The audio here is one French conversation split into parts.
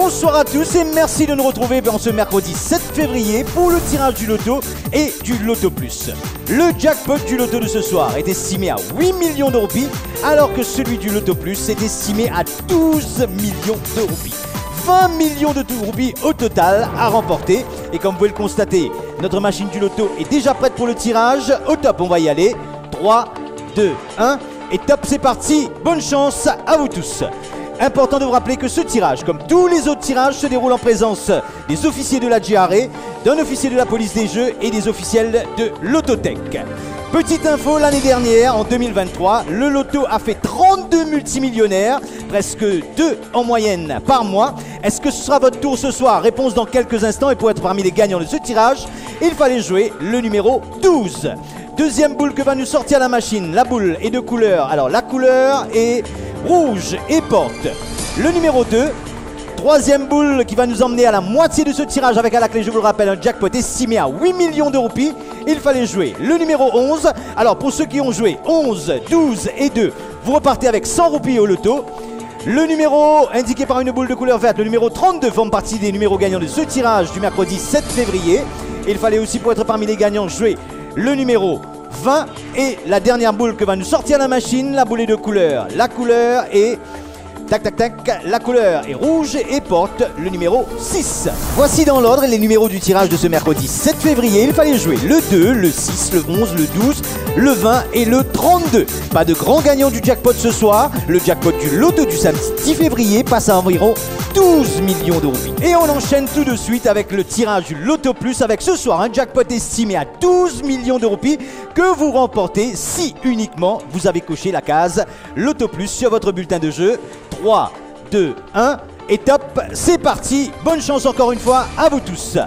Bonsoir à tous et merci de nous retrouver en ce mercredi 7 février pour le tirage du loto et du Loto Plus. Le jackpot du loto de ce soir est estimé à 8 millions de roupies alors que celui du Loto Plus est estimé à 12 millions de roupies. 20 millions de roupies au total à remporter. Et comme vous pouvez le constater, notre machine du loto est déjà prête pour le tirage. Au top, on va y aller. 3, 2, 1 et top, c'est parti. Bonne chance à vous tous. Important de vous rappeler que ce tirage, comme tous les autres tirages, se déroule en présence des officiers de la GRE, d'un officier de la police des jeux et des officiels de l'Autotech. Petite info, l'année dernière, en 2023, le loto a fait 32 multimillionnaires, presque 2 en moyenne par mois. Est-ce que ce sera votre tour ce soir? Réponse dans quelques instants, et pour être parmi les gagnants de ce tirage, il fallait jouer le numéro 12. Deuxième boule que va nous sortir la machine, la boule est de couleur. Alors la couleur est rouge et porte le numéro 2. Troisième boule qui va nous emmener à la moitié de ce tirage avec à la clé, je vous le rappelle, un jackpot estimé à 8 millions de roupies. Il fallait jouer le numéro 11. Alors pour ceux qui ont joué 11, 12 et 2, vous repartez avec 100 roupies au loto. Le numéro indiqué par une boule de couleur verte, le numéro 32, forme partie des numéros gagnants de ce tirage du mercredi 7 février. Il fallait aussi, pour être parmi les gagnants, jouer le numéro 20 et la dernière boule que va nous sortir la machine, la boule est de couleur. La couleur est... Tac, tac, tac, la couleur est rouge et porte le numéro 6. Voici dans l'ordre les numéros du tirage de ce mercredi 7 février. Il fallait jouer le 2, le 6, le 11, le 12, le 20 et le 32. Pas de grand gagnant du jackpot ce soir. Le jackpot du loto du samedi 10 février passe à environ 12 millions de roupies. Et on enchaîne tout de suite avec le tirage du Loto Plus avec ce soir un jackpot estimé à 12 millions de roupies que vous remportez si uniquement vous avez coché la case Loto Plus sur votre bulletin de jeu. 3, 2, 1 et top, c'est parti. Bonne chance encore une fois à vous tous.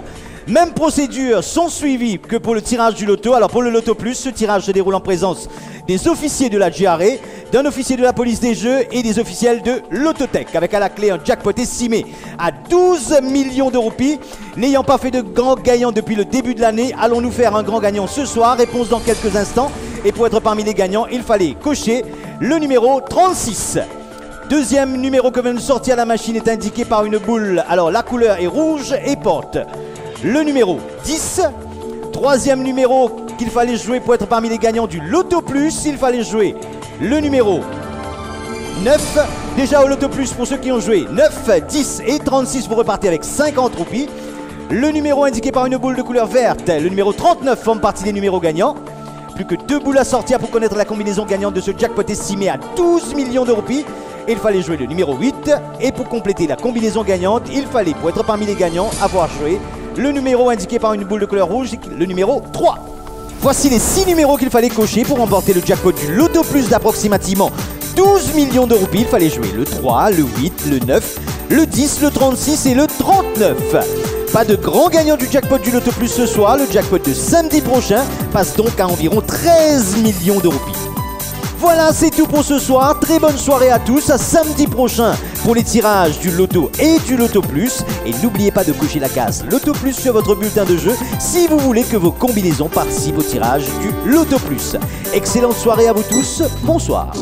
Même procédures sont suivies que pour le tirage du loto. Alors pour le Loto Plus, ce tirage se déroule en présence des officiers de la GRE, d'un officier de la police des jeux et des officiels de l'Autotech, avec à la clé un jackpot estimé à 12 millions de roupies. N'ayant pas fait de grand gagnant depuis le début de l'année, allons-nous faire un grand gagnant ce soir? Réponse dans quelques instants. Et pour être parmi les gagnants, il fallait cocher le numéro 36. Deuxième numéro que vient de sortir la machine est indiqué par une boule. Alors la couleur est rouge et porte le numéro 10. Troisième numéro qu'il fallait jouer pour être parmi les gagnants du Loto Plus, il fallait jouer le numéro 9. Déjà au Loto Plus, pour ceux qui ont joué 9, 10 et 36, vous repartez avec 50 roupies. Le numéro indiqué par une boule de couleur verte, le numéro 39, forme partie des numéros gagnants. Plus que 2 boules à sortir pour connaître la combinaison gagnante de ce jackpot estimé à 12 millions de roupies. Il fallait jouer le numéro 8 et pour compléter la combinaison gagnante, il fallait, pour être parmi les gagnants, avoir joué le numéro indiqué par une boule de couleur rouge, le numéro 3. Voici les 6 numéros qu'il fallait cocher pour remporter le jackpot du Loto Plus d'approximativement 12 millions de roupies. Il fallait jouer le 3, le 8, le 9, le 10, le 36 et le 39. Pas de grand gagnant du jackpot du Loto Plus ce soir. Le jackpot de samedi prochain passe donc à environ 13 millions de roupies. Voilà, c'est tout pour ce soir. Très bonne soirée à tous. À samedi prochain pour les tirages du Loto et du Loto Plus. Et n'oubliez pas de cocher la case Loto Plus sur votre bulletin de jeu si vous voulez que vos combinaisons participent au tirage du Loto Plus. Excellente soirée à vous tous. Bonsoir.